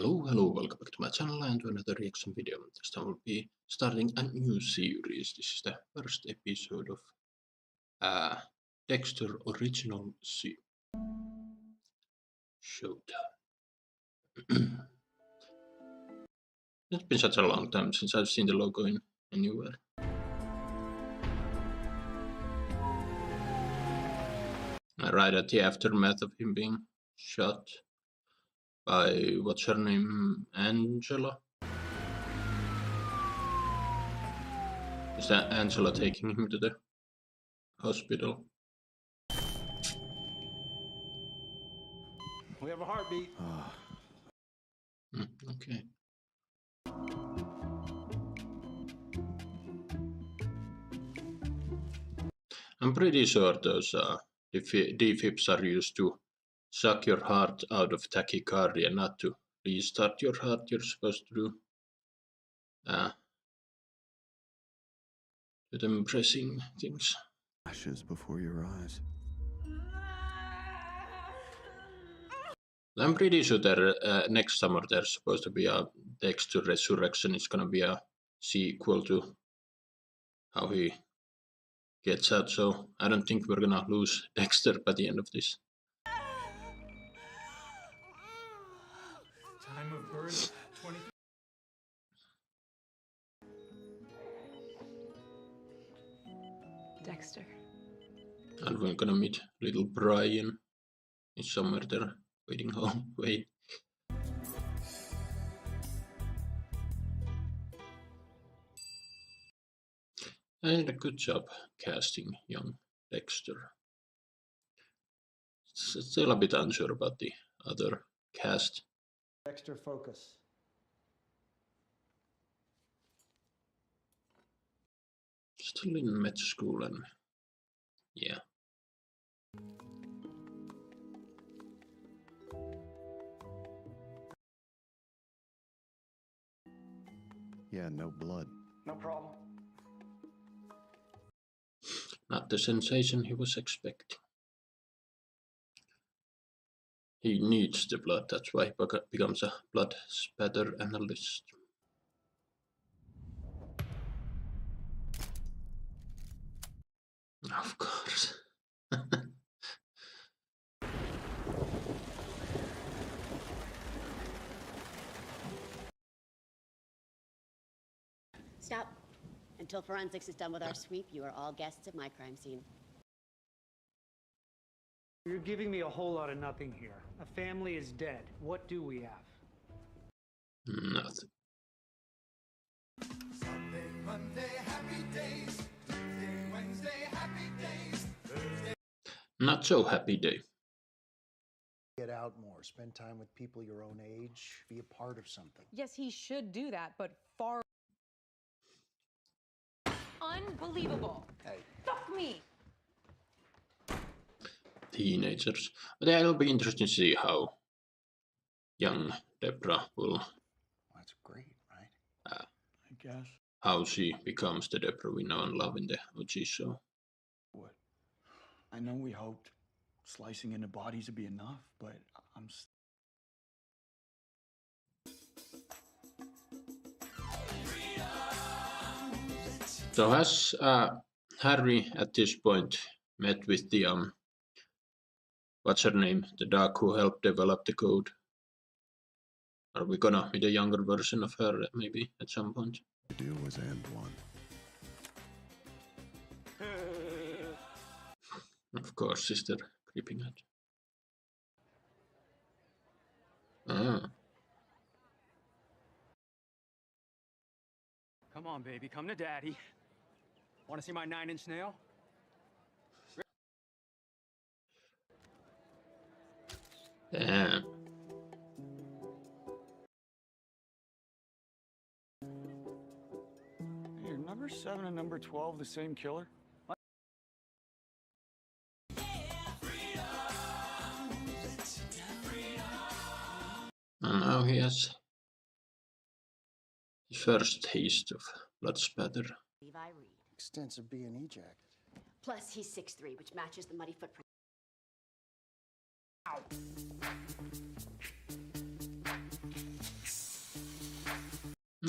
Hello, welcome back to my channel and to another reaction video. This time we'll be starting a new series. This is the first episode of Dexter Original Showtime. It's been such a long time since I've seen the logo anywhere. Right at the aftermath of him being shot by, what's her name, Angela? Is that Angela taking him to the hospital? We have a heartbeat. Okay. I'm pretty sure those defibs are used to suck your heart out of tachycardia, not to restart your heart. You're supposed to do them pressing things. Ashes before your eyes. I'm pretty sure that next summer there's supposed to be a Dexter Resurrection. It's gonna be a sequel to how he gets out, so I don't think we're gonna lose Dexter by the end of this. Time of birth 20. Dexter. And we're gonna meet little Brian. He's somewhere there, waiting home. Wait. And a good job casting young Dexter. Still a bit unsure about the other cast. Dexter, focus. Still in med school and yeah. Yeah, no blood. No problem. Not the sensation he was expecting. He needs the blood, that's why he becomes a blood spatter analyst. Of course. Stop. Until forensics is done with our sweep, you are all guests of my crime scene. You're giving me a whole lot of nothing here. A family is dead. What do we have? Nothing. Sunday, Monday, happy days. Tuesday, Wednesday, happy days. Thursday. Not so happy day. Get out more, spend time with people your own age, be a part of something. Yes, he should do that, but far. Unbelievable. Hey. Fuck me. Teenagers. But yeah, it'll be interesting to see how young Deborah will. That's great, right? I guess. How she becomes the Deborah we know and love in the OG show. What? I know we hoped slicing into bodies would be enough, but I'm. So has Harry at this point met with the what's her name, the doc who helped develop the code? Are we gonna meet a younger version of her maybe at some point? To do was end one. Of course, sister creeping out. Ah. Come on, baby, come to daddy. Want to see my 9-inch nail? Yeah. Hey, are number 7 and number 12 the same killer? And now he has his first taste of blood spatter. Levi Reed. Extensive B&E jacket. Plus, he's 6'3", which matches the muddy footprint. Ow.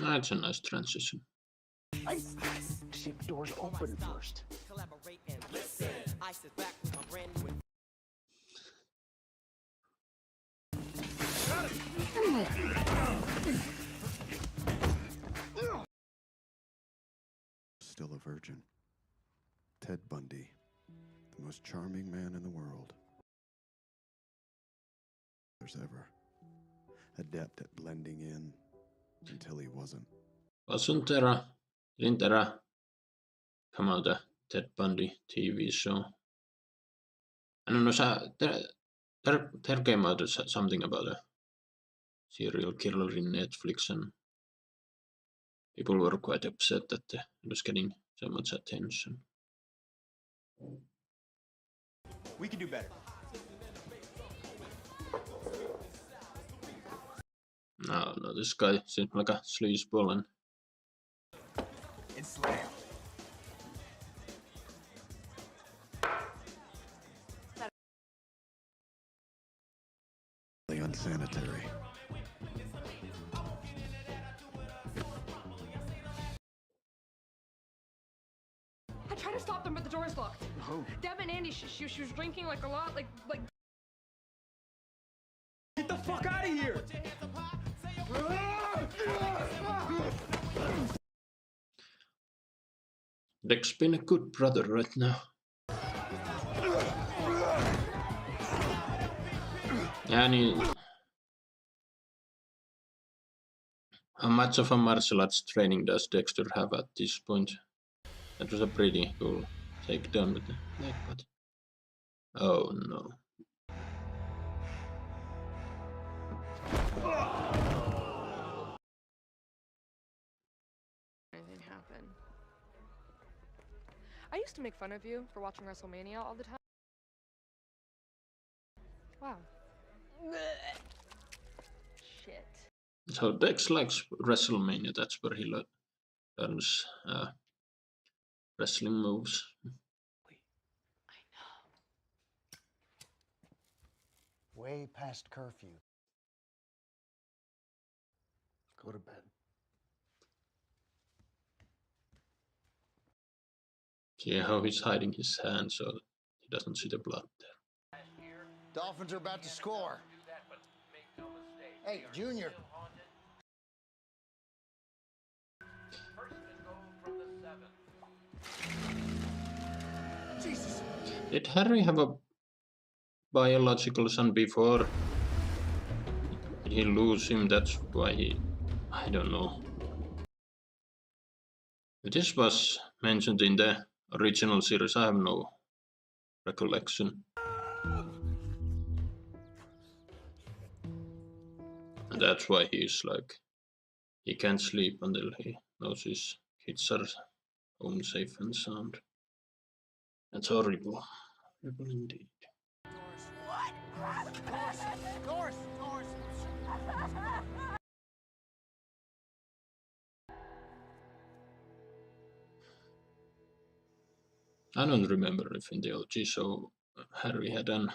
That's a nice transition. Ship doors open first. Still a virgin. Ted Bundy, the most charming man in the world. There's ever. Adept at blending in until he wasn't. Didn't there come out a Ted Bundy TV show? I don't know, there came out something about a serial killer in Netflix, and people were quite upset that it was getting so much attention. We can do better. No, this guy seems like a sleazeball, and And slam. Unsanitary. I tried to stop them, but the door's locked. Who? Deb and Andy, she was drinking like a lot, like. Get the fuck out of here! Dex been a good brother right now. Yeah, how much of a martial arts training does Dexter have at this point? That was a pretty cool takedown with the leg, but oh no. Anything happen? I used to make fun of you for watching WrestleMania all the time. Wow. Shit. So Dex likes WrestleMania, that's where he learns wrestling moves. Way past curfew. Go to bed. See how he's hiding his hand so that he doesn't see the blood there. Dolphins are about to score. Hey, Junior. Jesus. Did Harry have a biological son before? Did he lose him? That's why I don't know. If this was mentioned in the original series, I have no recollection. And that's why he's like, he can't sleep until he knows his kids are home safe and sound. That's horrible. Horrible indeed. I don't remember if in the OG show Harry had an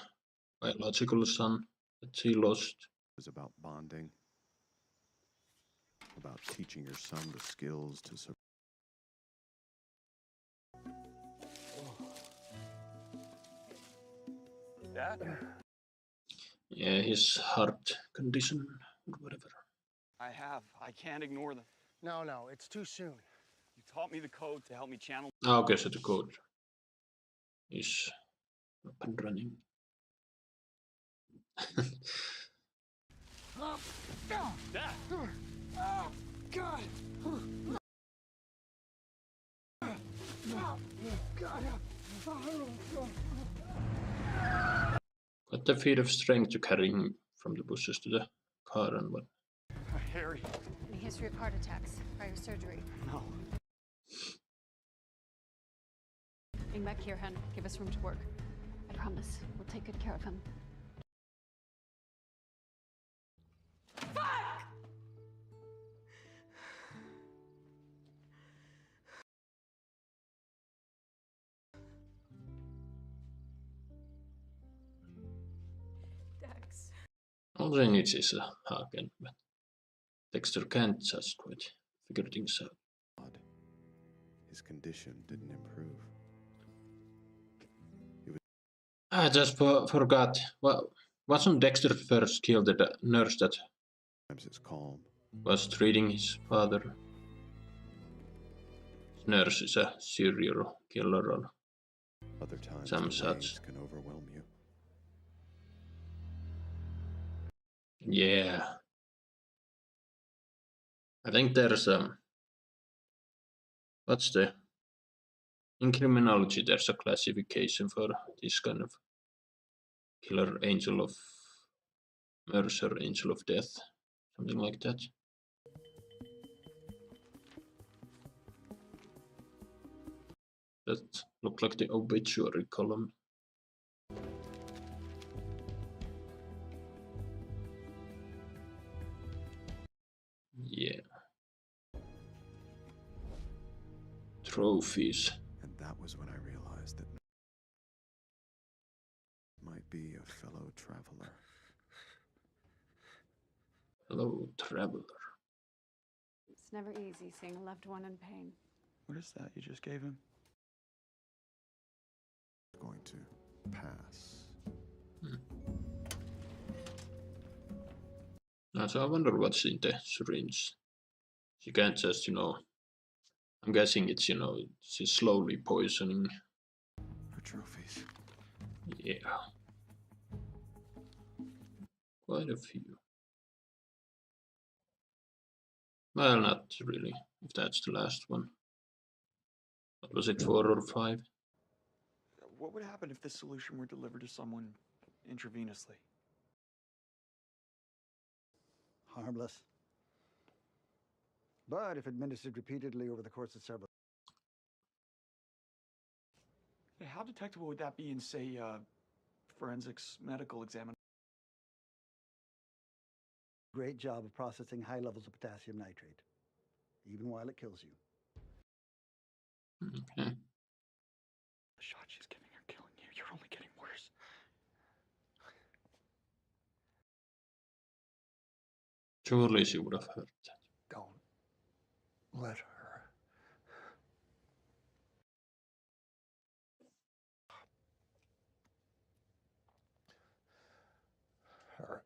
biological son that he lost. It was about bonding, about teaching your son the skills to survive. Dad? Yeah, his heart condition or whatever. I can't ignore them. No, it's too soon. You taught me the code to help me channel. Okay, so the code is up and running. Dad! Oh, God. Got the feat of strength to carry him from the bushes to the car and what. Harry. Any history of heart attacks, prior surgery? No. Bring back here, hun. Give us room to work. I promise. We'll take good care of him. Dex. All he needs is a hug, but Dexter can't just quit figure things out. His condition didn't improve. I just forgot. Well, wasn't Dexter first killed the nurse that Sometimes it's calm. was treating his father? His nurse is a serial killer or Other times some the such. waves can overwhelm you. Yeah. I think there's what's the in criminology there's a classification for this kind of killer, angel of mercy, angel of death, something like that. That looked like the obituary column. Yeah. Trophies. And that was when I realized that might be a fellow traveler. Hello, traveler. It's never easy seeing a loved one in pain. What is that you just gave him? Going to pass. So I wonder what's in the syringe. You can't just, I'm guessing it's, it's slowly poisoning. Her trophies. Yeah. Quite a few. Well, not really, if that's the last one. What was it, 4 or 5? What would happen if this solution were delivered to someone intravenously? Harmless. But if administered repeatedly over the course of several... How detectable would that be in, say, forensics medical examination? Great job of processing high levels of potassium nitrate, even while it kills you. Okay. The shot she's giving are killing you. You're only getting worse. Surely she would have heard that. Don't let her. Her.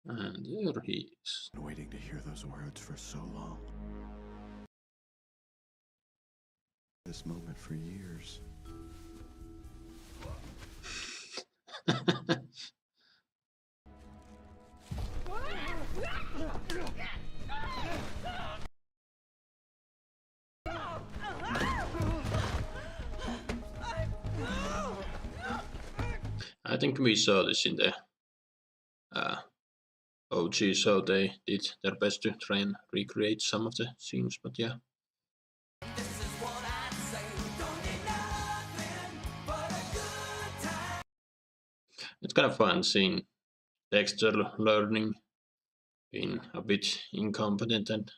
And there he is. Been waiting to hear those words for so long. This moment for years. I think we saw this in the OG, so they did their best to try and recreate some of the scenes, but yeah. It's kind of fun seeing Dexter learning, being a bit incompetent and,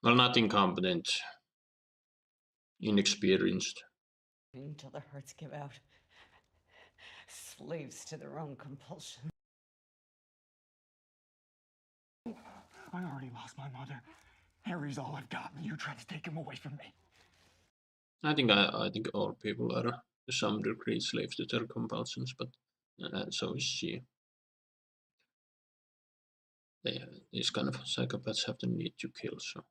well, not incompetent, inexperienced. Until their hearts give out. Slaves to their own compulsion. I already lost my mother. Harry's all I've got, and you try to take him away from me. I think all people are to some degree slaves to their compulsions, but so is she. These kind of psychopaths have the need to kill, so.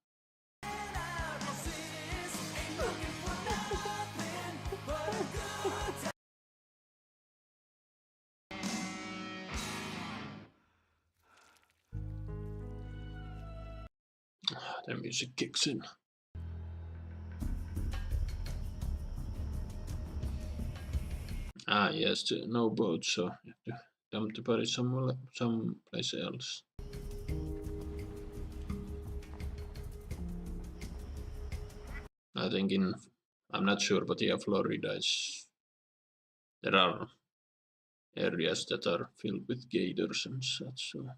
The music kicks in. Yes, no boat, so you have to dump the body someplace else. I think I'm not sure, but yeah, Florida there are areas that are filled with gators and such, so.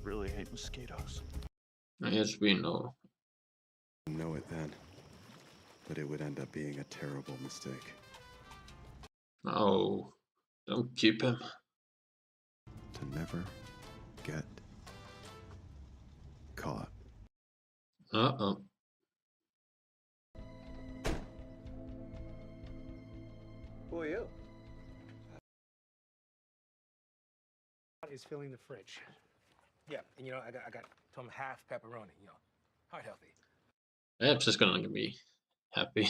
Really hate mosquitoes. Yes, we know. Know it then, but it would end up being a terrible mistake. Oh, Don't keep him. To never get caught. Uh-oh. Who are you? Is filling the fridge. Yeah, and you know, I got some half pepperoni, you know, heart healthy. Perhaps is gonna be happy.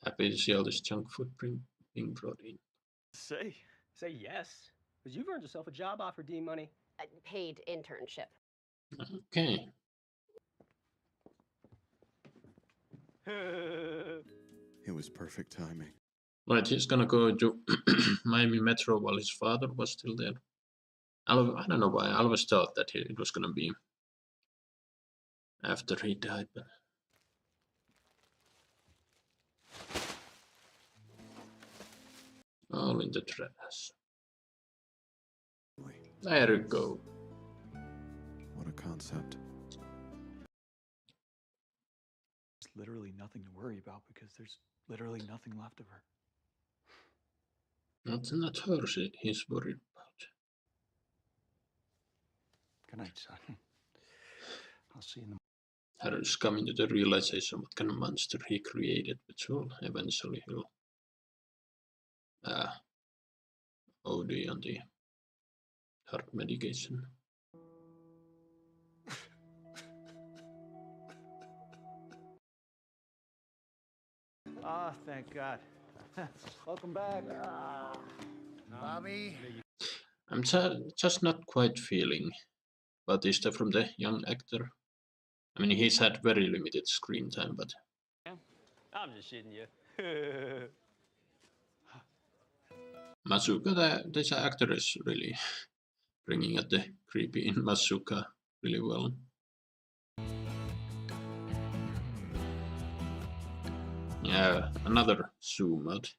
Happy to see all this junk food being brought in. Say yes, because you've earned yourself a job offer, D Money. A paid internship. Okay. It was perfect timing. Right, he's gonna go to Miami Metro while his father was still there. I don't know why. I always thought that it was gonna be after he died, but all in the trash. There you go. What a concept. There's literally nothing to worry about because there's literally nothing left of her. Not her he's worried about. Good night, son. I'll see you in the Harry's coming to the realization what kind of monster he created, which will eventually he'll OD on the heart medication. Ah, thank God. Welcome back. Bobby. I'm just not quite feeling Batista from the young actor. I mean, he's had very limited screen time, but I'm just shitting you. Masuka, this actor is really bringing out the creepy in Masuka really well. Yeah, another zoom out.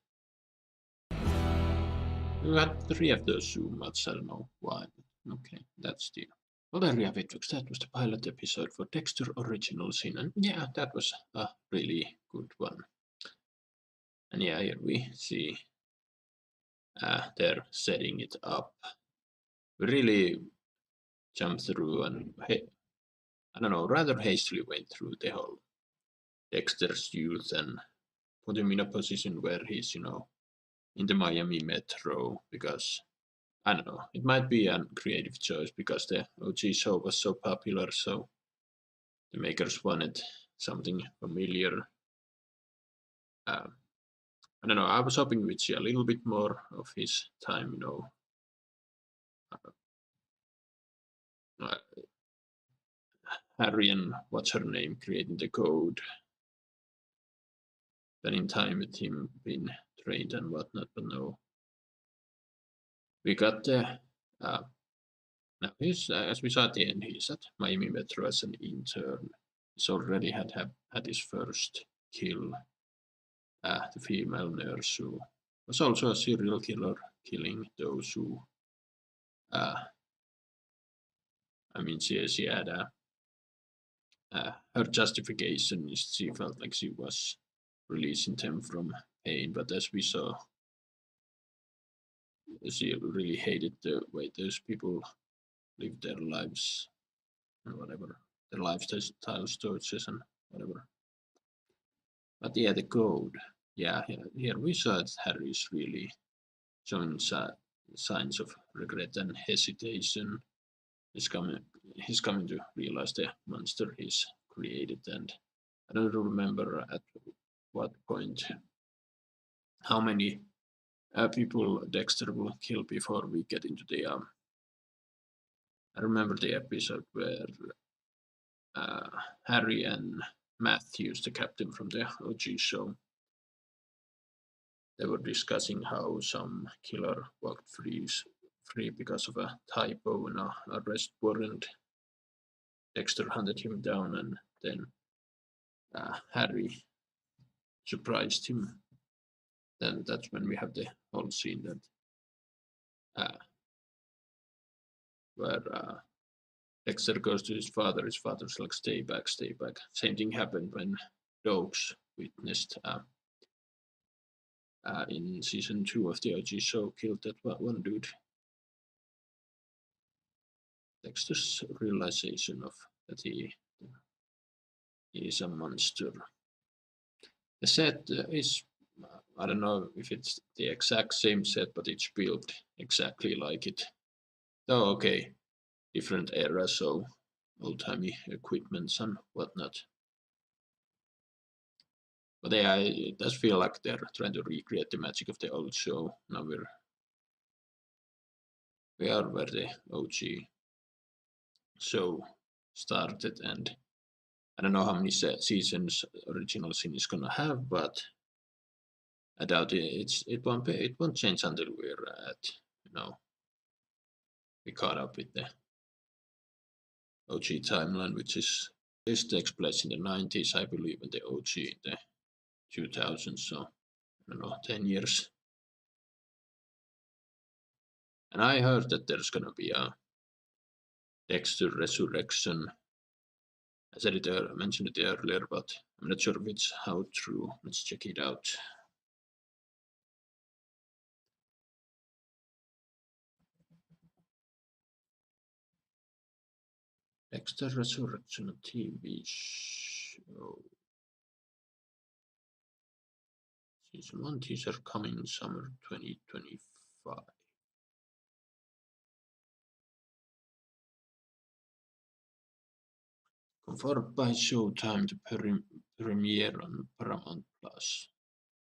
We had 3 of those zoom outs, I don't know why. Okay, that's the... Well, there we have it, folks. That was the pilot episode for Dexter Original Sin, and yeah, that was a really good one. And yeah, here we see they're setting it up. We really jumped through and, I don't know, rather hastily went through the whole Dexter's youth and put him in a position where he's, you know, in the Miami Metro, because I don't know, it might be a creative choice because the OG show was so popular, so the makers wanted something familiar. I don't know, I was hoping we'd see a little bit more of his time, you know. Harry and what's her name creating the code. Spending time with him, being trained and whatnot, but no. We got the now he's as we saw at the end, he's at Miami Metro as an intern. He's already had his first kill. The female nurse who was also a serial killer, killing those who I mean she had her justification is she felt like she was releasing them from pain, but as we saw, she really hated the way those people live their lives and whatever, their lifestyle choices and whatever. But yeah, the code. Yeah, here we saw that Harry's really showing signs of regret and hesitation. He's coming to realize the monster he's created, and I don't remember at what point how many people Dexter will kill before we get into the I remember the episode where Harry and Matthews, the captain from the OG show, they were discussing how some killer walked free because of a typo in a arrest warrant. Dexter hunted him down, and then Harry surprised him. Then that's when we have the whole scene that where Dexter goes to his father. His father's like, "Stay back, stay back." Same thing happened when dogs witnessed in season 2 of the OG show killed that one dude. Dexter's realization of that he is a monster. The set is, I don't know if it's the exact same set, but it's built exactly like it. Oh, okay, different era, so old-timey equipments and whatnot. But yeah, it does feel like they're trying to recreate the magic of the old show. Now we are where the OG show started, and I don't know how many seasons original sin is gonna have, but I doubt it won't change until we're at, we caught up with the OG timeline, which is this takes place in the 90s, I believe, and the OG in the 2000s. So I don't know, 10 years. And I heard that there's gonna be a Dexter resurrection. I said it mentioned it earlier, but I'm not sure if it's how true. Let's check it out. Dexter Resurrection TV show. Season 1 teaser coming summer 2025. Confirmed by Showtime to premiere on Paramount Plus.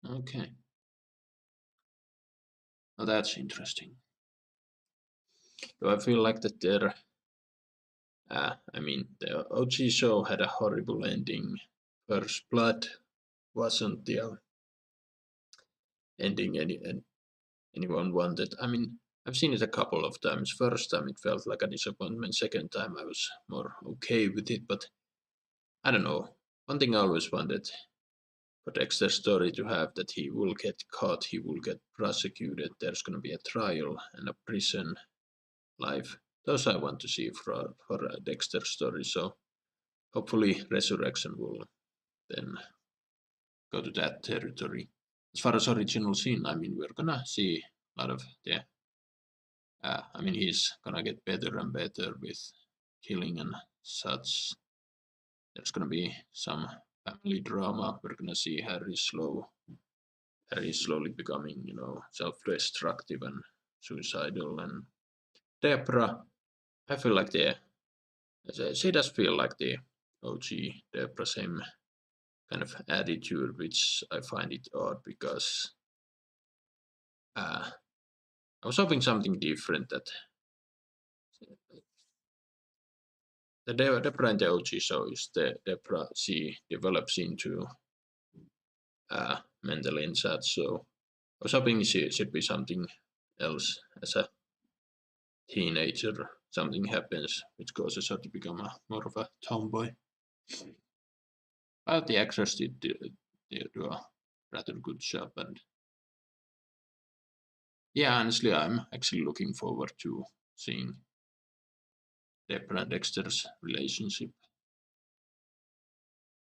Okay. Well, that's interesting. Do I feel like that there? I mean, the OG show had a horrible ending. First Blood wasn't the ending anyone wanted. I mean, I've seen it a couple of times. First time it felt like a disappointment. Second time I was more okay with it. But I don't know. One thing I always wanted for Dexter's story to have that he will get caught, he will get prosecuted. There's going to be a trial and a prison life. Those I want to see for Dexter's story. So hopefully Resurrection will then go to that territory. As far as original sin, I mean, we're gonna see a lot of the. I mean, he's gonna get better and better with killing and such. There's gonna be some family drama. We're gonna see Harry slowly becoming, self-destructive and suicidal. And Deborah, I feel like she does feel like the OG Deborah, same kind of attitude, which I find it odd because I was hoping something different. That the Deborah in the OG show is the Deborah she develops into mental inside. So I was hoping she should be something else as a teenager. Something happens which causes her to become more of a tomboy. But the actors did do a rather good job, and yeah, honestly, I'm actually looking forward to seeing Deborah and Dexter's relationship.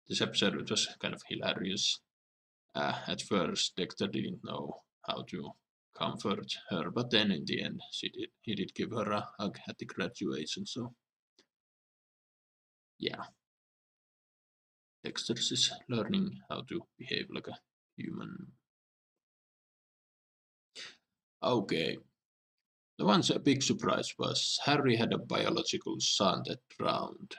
This episode was kind of hilarious. At first, Dexter didn't know how to comfort her, but then in the end, he did give her a hug at the graduation. So, yeah, Dexter is learning how to behave like a human. Okay. The one's a big surprise was Harry had a biological son that drowned.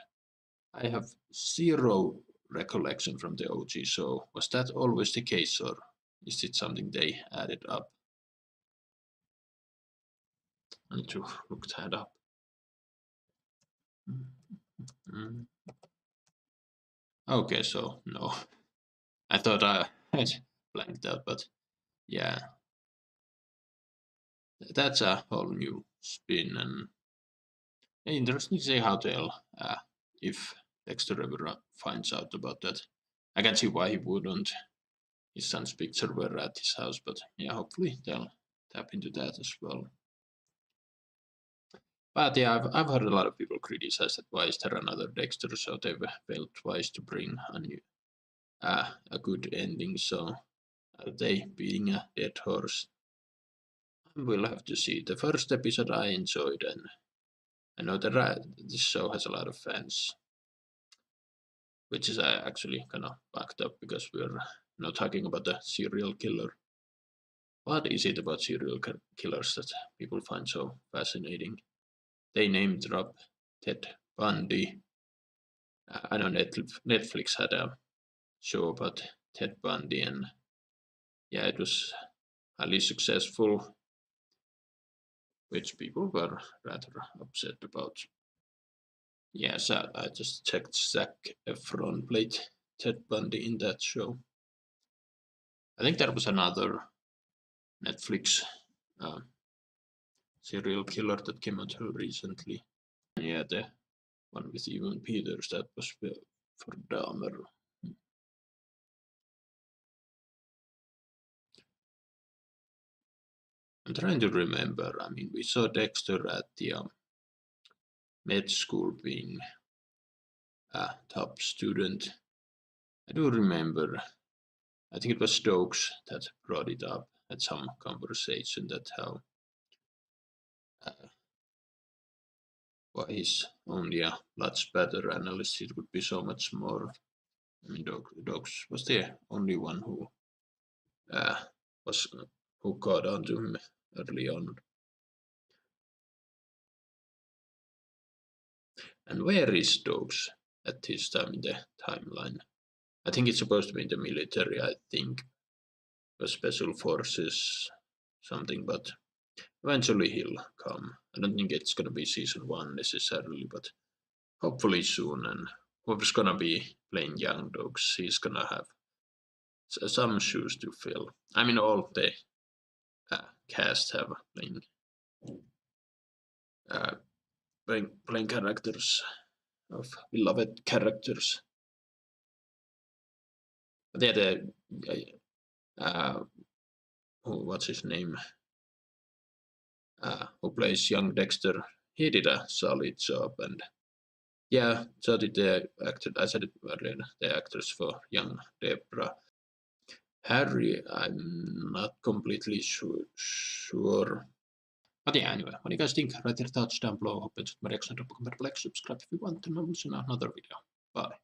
I have zero recollection from the OG, so was that always the case, or is it something they added up? I need to look that up. Okay, so no. I thought I had blanked out, but yeah. That's a whole new spin, and interesting to see how they'll, if Dexter ever finds out about that. I can see why he wouldn't. His son's picture were at his house, but yeah, hopefully they'll tap into that as well. But yeah, I've heard a lot of people criticize that why is there another Dexter, so they've failed twice to bring a good ending. So Are they being a dead horse? We'll have to see. The first episode I enjoyed, and I know that this show has a lot of fans, which is actually kind of fucked up because we're not talking about the serial killer. What is it about serial killers that people find so fascinating? They name drop Ted Bundy. I know Netflix had a show about Ted Bundy, and yeah, it was highly successful, which people were rather upset about. Yes, I just checked. Zac Efron played Ted Bundy in that show. I think there was another Netflix serial killer that came out recently. Yeah, the one with Evan Peters, that was for Dahmer. I'm trying to remember. I mean, we saw Dexter at the med school being a top student. I do remember. I think it was Stokes that brought it up at some conversation that how why he's only a much better analyst. It would be so much more. I mean, Stokes was the only one who was who caught on to him early on. And where is Stokes at this time in the timeline? I think it's supposed to be in the military, I think. The special forces, something, but eventually he'll come. I don't think it's gonna be season 1 necessarily, but hopefully soon. And whoever's gonna be playing young dogs, he's gonna have some shoes to fill. I mean, all the cast have playing characters of beloved characters. But yeah, what's his name? Who plays young Dexter? He did a solid job, and yeah, so did the actor. I said it earlier. The actors for young Deborah. Harry, I'm not completely sure. But yeah, anyway, what do you guys think? Write your thoughts down below. Hope you enjoyed my reaction. Don't forget to like, subscribe if you want, and I'll see you in another video. Bye.